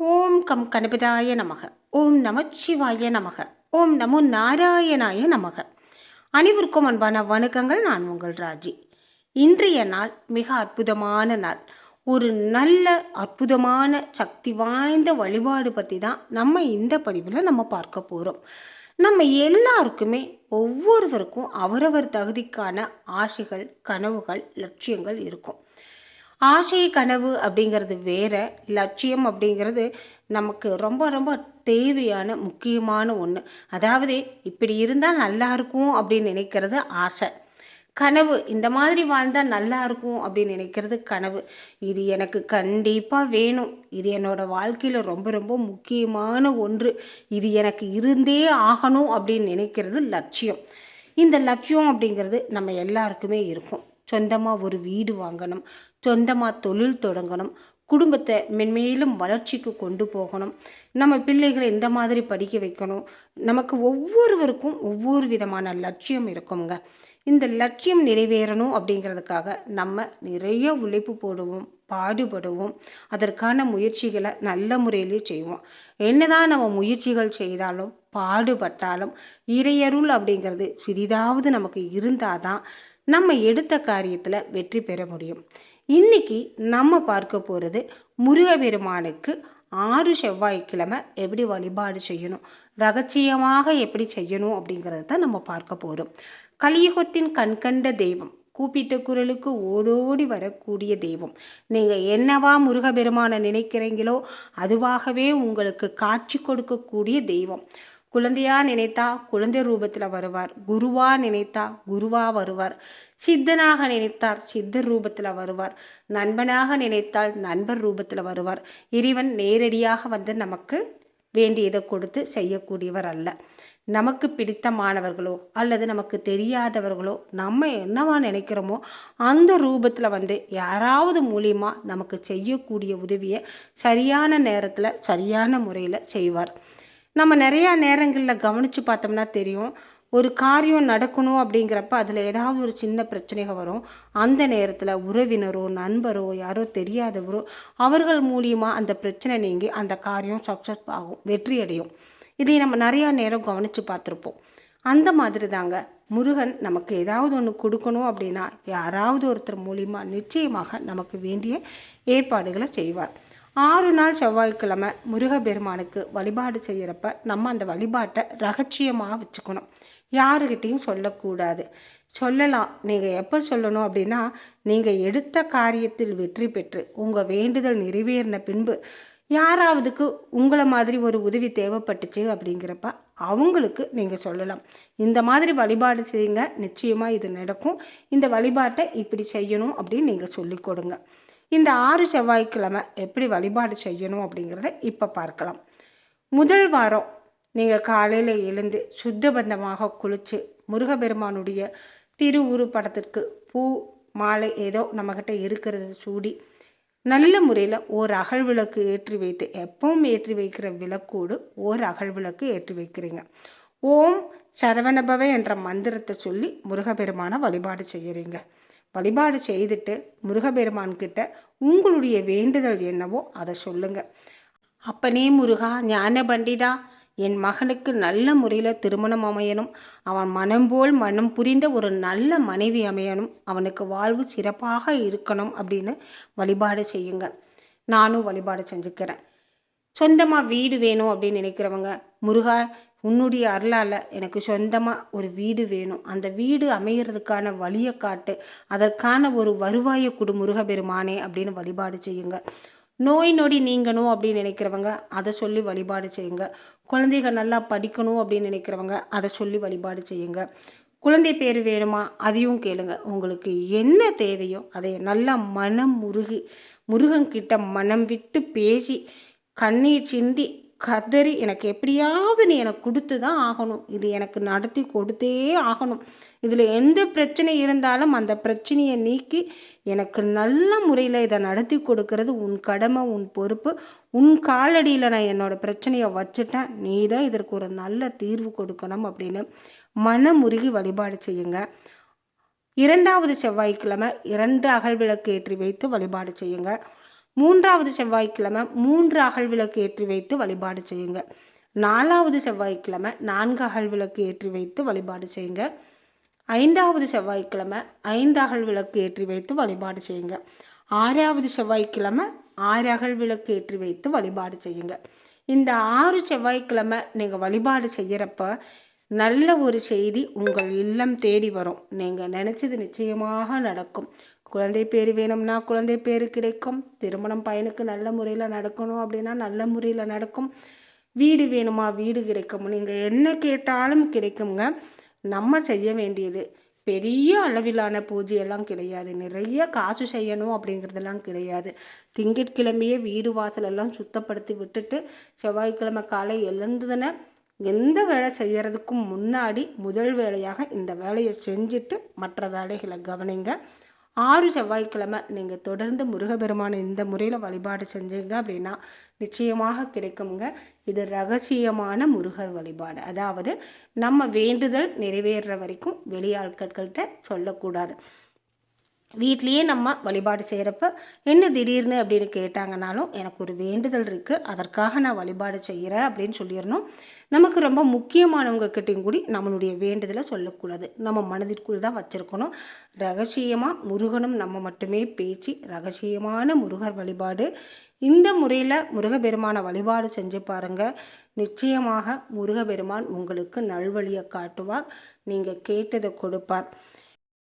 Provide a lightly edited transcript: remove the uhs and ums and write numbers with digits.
ஓம் come கணபதாய நமக. ஓம் நமச்சிவாய நமக. ஓம் நமோ நாராயணாய நமக. அனைவருக்கும் அன்பான வணக்கங்கள். நான் உங்கள் ராஜி. இன்றைய நாள் மிக அற்புதமான நாள். ஒரு நல்ல அற்புதமான சக்தி வாய்ந்த வழிபாடு பற்றி தான் நம்ம இந்த பதிவில் நம்ம பார்க்க போகிறோம். நம்ம எல்லாருக்குமே ஒவ்வொருவருக்கும் அவரவர் தகுதிக்கான ஆசைகள், கனவுகள், லட்சியங்கள் இருக்கும். ஆசை கனவு அப்படிங்கிறது வேற, லட்சியம் அப்படிங்கிறது நமக்கு ரொம்ப ரொம்ப தேவையான முக்கியமான ஒன்று. அதாவது இப்படி இருந்தால் நல்லா இருக்கும் அப்படின்னு நினைக்கிறது ஆசை. கனவு இந்த மாதிரி வாழ்ந்தால் நல்லா இருக்கும் அப்படின்னு நினைக்கிறது கனவு. இது எனக்கு கண்டிப்பாக வேணும், இது என்னோடய வாழ்க்கையில் ரொம்ப ரொம்ப முக்கியமான ஒன்று, இது எனக்கு இருந்தே ஆகணும் அப்படின்னு நினைக்கிறது லட்சியம். இந்த லட்சியம் அப்படிங்கிறது நம்ம எல்லாருக்குமே இருக்கும். சொந்தமாக ஒரு வீடு வாங்கணும், சொந்தமாக தொழில் தொடங்கணும், குடும்பத்தை மென்மேலும் வளர்ச்சிக்கு கொண்டு போகணும், நம்ம பிள்ளைகளை இந்த மாதிரி படிக்க வைக்கணும். நமக்கு ஒவ்வொருவருக்கும் ஒவ்வொரு விதமான லட்சியம் இருக்குங்க. இந்த லட்சியம் நிறைவேறணும் அப்படிங்கிறதுக்காக நம்ம நிறைய உழைப்பு போடுவோம், பாடுபடுவோம், அதற்கான முயற்சிகளை நல்ல முறையிலே செய்வோம். என்னதான் நம்ம முயற்சிகள் செய்தாலும் பாடுபட்டாலும் இறையருள் அப்படிங்கிறது சிறிதாவது நமக்கு இருந்தால் தான் நம்ம எடுத்த காரியத்தில் வெற்றி பெற முடியும். இன்னைக்கு நம்ம பார்க்க போகிறது முருகப்பெருமானுக்கு 6 செவ்வாய்க்கிழமை எப்படி வழிபாடு செய்யணும், ரகசியமாக எப்படி செய்யணும் அப்படிங்கிறது தான் நம்ம பார்க்க போகிறோம். கலியுகத்தின் கண்கண்ட தெய்வம், கூப்பிட்ட குரலுக்கு ஓடோடி வரக்கூடிய தெய்வம். நீங்கள் என்னவா முருகப்பெருமானை நினைக்கிறீங்களோ அதுவாகவே உங்களுக்கு காட்சி கொடுக்கக்கூடிய தெய்வம். குழந்தையா நினைத்தா குழந்தை ரூபத்தில் வருவார், குருவா நினைத்தா குருவா வருவார், சித்தனாக நினைத்தார் சித்தர் ரூபத்தில் வருவார், நண்பனாக நினைத்தால் நண்பர் ரூபத்தில் வருவார். இறைவன் நேரடியாக வந்து நமக்கு வேண்டியதை கொடுத்து செய்யக்கூடியவர் அல்ல. நமக்கு பிடித்தமானவர்களோ அல்லது நமக்கு தெரியாதவர்களோ நம்ம என்னவா நினைக்கிறோமோ அந்த ரூபத்தில் வந்து யாராவது மூலியமாக நமக்கு செய்யக்கூடிய உதவியை சரியான நேரத்தில் சரியான முறையில் செய்வார். நம்ம நிறையா நேரங்களில் கவனித்து பார்த்தோம்னா தெரியும், ஒரு காரியம் நடக்கணும் அப்படிங்கிறப்ப அதில் ஏதாவது ஒரு சின்ன பிரச்சனைகள் வரும். அந்த நேரத்தில் உறவினரோ நண்பரோ யாரோ தெரியாதவரோ அவர்கள் மூலியமாக அந்த பிரச்சனை நீங்கி அந்த காரியம் சக்ஸஸ் ஆகும், வெற்றி அடையும். இதை நம்ம நிறையா நேரம் கவனித்து பார்த்துருப்போம். அந்த மாதிரி தாங்க முருகன் நமக்கு ஏதாவது ஒன்று கொடுக்கணும் அப்படின்னா யாராவது ஒருத்தர் மூலியமாக நிச்சயமாக நமக்கு வேண்டிய ஏற்பாடுகளை செய்வார். 6 நாள் செவ்வாய்க்கிழமை முருகப்பெருமானுக்கு வழிபாடு செய்கிறப்ப நம்ம அந்த வழிபாட்டை ரகசியமாக வச்சுக்கணும், யாருக்கிட்டையும் சொல்லக்கூடாது. சொல்லலாம், நீங்கள் எப்போ சொல்லணும் அப்படின்னா நீங்கள் எடுத்த காரியத்தில் வெற்றி பெற்று உங்கள் வேண்டுதல் நிறைவேறின பின்பு யாராவதுக்கு உங்களை மாதிரி ஒரு உதவி தேவைப்பட்டுச்சு அப்படிங்கிறப்ப அவங்களுக்கு நீங்கள் சொல்லலாம், இந்த மாதிரி வழிபாடு செய்யுங்க, நிச்சயமாக இது நடக்கும், இந்த வழிபாட்டை இப்படி செய்யணும் அப்படின்னு நீங்கள் சொல்லி கொடுங்க. இந்த 6 செவ்வாய்க்கிழமை எப்படி வழிபாடு செய்யணும் அப்படிங்கிறத இப்போ பார்க்கலாம். முதல் வாரம் நீங்கள் காலையில் எழுந்து சுத்தபந்தமாக குளித்து முருகப்பெருமானுடைய திருவுரு படத்திற்கு பூ மாலை ஏதோ நம்மக்கிட்ட இருக்கிறது சூடி நல்ல முறையில் ஓர் அகல் விளக்கு ஏற்றி வைத்து, எப்பவும் ஏற்றி வைக்கிற விளக்கோடு ஓர் அகல் விளக்கு ஏற்றி வைக்கிறீங்க. ஓம் சரவணபவ என்ற மந்திரத்தை சொல்லி முருகப்பெருமானை வழிபாடு செய்கிறீங்க. வழிபாடு செய்துட்டு முருகப்பெருமான்கிட்ட உங்களுடைய வேண்டுதல் என்னவோ அதை சொல்லுங்க. அப்பனே முருகா, ஞான பண்டிதா, என் மகனுக்கு நல்ல முறையில் திருமணம் அமையணும், அவன் மனம் போல் மனம் புரிந்த ஒரு நல்ல மனைவி அமையணும், அவனுக்கு வாழ்வு சிறப்பாக இருக்கணும் அப்படின்னு வழிபாடு செய்யுங்க. நானும் வழிபாடு செஞ்சுக்கிறேன். சொந்தமாக வீடு வேணும் அப்படின்னு நினைக்கிறவங்க, முருகா உன்னுடைய அருளால் எனக்கு சொந்தமாக ஒரு வீடு வேணும், அந்த வீடு அமைகிறதுக்கான வழியை காட்டு, அதற்கான ஒரு வருவாயை கொடு முருகப்பெருமானே அப்படின்னு வழிபாடு செய்யுங்க. நோய் நொடி நீங்கணும் அப்படின்னு நினைக்கிறவங்க அதை சொல்லி வழிபாடு செய்யுங்க. குழந்தைகள் நல்லா படிக்கணும் அப்படின்னு நினைக்கிறவங்க அதை சொல்லி வழிபாடு செய்யுங்க. குழந்தை பேர் வேணுமா அதையும் கேளுங்க. உங்களுக்கு என்ன தேவையோ அதை நல்லா மனம் முருகன்கிட்ட மனம் விட்டு பேசி கண்ணீர் சிந்தி கதறி, எனக்கு எப்படியாவது நீ எனக்கு கொடுத்து தான் ஆகணும், இது எனக்கு நடத்தி கொடுத்தே ஆகணும், இதில் எந்த பிரச்சனை இருந்தாலும் அந்த பிரச்சனையை நீக்கி எனக்கு நல்ல முறையில் இதை நடத்தி கொடுக்கறது உன் கடமை, உன் பொறுப்பு, உன் காலடியில் நான் என்னோடய பிரச்சனையை வச்சுட்டேன், நீ தான் இதற்கு ஒரு நல்ல தீர்வு கொடுக்கணும் அப்படின்னு மனமுருகி வழிபாடு செய்யுங்க. 2வது செவ்வாய்க்கிழமை 2 அகல் விளக்கு ஏற்றி வைத்து வழிபாடு செய்யுங்க. 3வது செவ்வாய்க்கிழமை 3 அகல் விளக்கு ஏற்றி வைத்து வழிபாடு செய்யுங்க. 4வது செவ்வாய்க்கிழமை 4 அகல் விளக்கு ஏற்றி வைத்து வழிபாடு செய்யுங்க. 5வது செவ்வாய்க்கிழமை 5 அகல் விளக்கு ஏற்றி வைத்து வழிபாடு செய்யுங்க. 6வது செவ்வாய்க்கிழமை 6 அகல் விளக்கு ஏற்றி வைத்து வழிபாடு செய்யுங்க. இந்த 6 செவ்வாய்க்கிழமை நீங்கள் வழிபாடு செய்கிறப்ப நல்ல ஒரு செய்தி உங்கள் இல்லம் தேடி வரும். நீங்கள் நினச்சது நிச்சயமாக நடக்கும். குழந்தை பேர் வேணும்னா குழந்தை பேர் கிடைக்கும். திருமணம் பையனுக்கு நல்ல முறையில் நடக்கணும் அப்படின்னா நல்ல முறையில் நடக்கும். வீடு வேணுமா வீடு கிடைக்கும். நீங்கள் என்ன கேட்டாலும் கிடைக்குங்க. நம்ம செய்ய வேண்டியது பெரிய அளவிலான பூஜையெல்லாம் கிடையாது. நிறைய காசு செய்யணும் அப்படிங்கிறதெல்லாம் கிடையாது. திங்கட்கிழமையே வீடு வாசலெல்லாம் சுத்தப்படுத்தி விட்டுட்டு செவ்வாய்க்கிழமை காலை எழுந்ததுன்னு எந்த வேலை செய்கிறதுக்கும் முன்னாடி முதல் வேலையாக இந்த வேலையை செஞ்சுட்டு மற்ற வேலைகளை கவனிங்க. 6 செவ்வாய்க்கிழமை நீங்கள் தொடர்ந்து முருகப்பெருமானை இந்த முறையில் வழிபாடு செஞ்சீங்க அப்படின்னா நிச்சயமாக கிடைக்குங்க. இது ரகசியமான முருகர் வழிபாடு. அதாவது நம்ம வேண்டுதல் நிறைவேறுற வரைக்கும் வெளியாட்கள்கிட்ட சொல்லக்கூடாது. வீட்லேயே நம்ம வழிபாடு செய்கிறப்ப என்ன திடீர்னு அப்படின்னு கேட்டாங்கனாலும் எனக்கு ஒரு வேண்டுதல் இருக்குது, அதற்காக நான் வழிபாடு செய்கிறேன் அப்படின்னு சொல்லிடணும். நமக்கு ரொம்ப முக்கியமானவங்க கிட்டையும் கூடி நம்மளுடைய வேண்டுதலை சொல்லக்கூடாது. நம்ம மனதிற்குள் தான் வச்சுருக்கணும். ரகசியமாக முருகனும் நம்ம மட்டுமே பேச்சு ரகசியமான முருகர் வழிபாடு. இந்த முறையில் முருகப்பெருமானை வழிபாடு செஞ்சு பாருங்கள். நிச்சயமாக முருகப்பெருமான் உங்களுக்கு நல்வழியை காட்டுவார். நீங்கள் கேட்டதை கொடுப்பார்.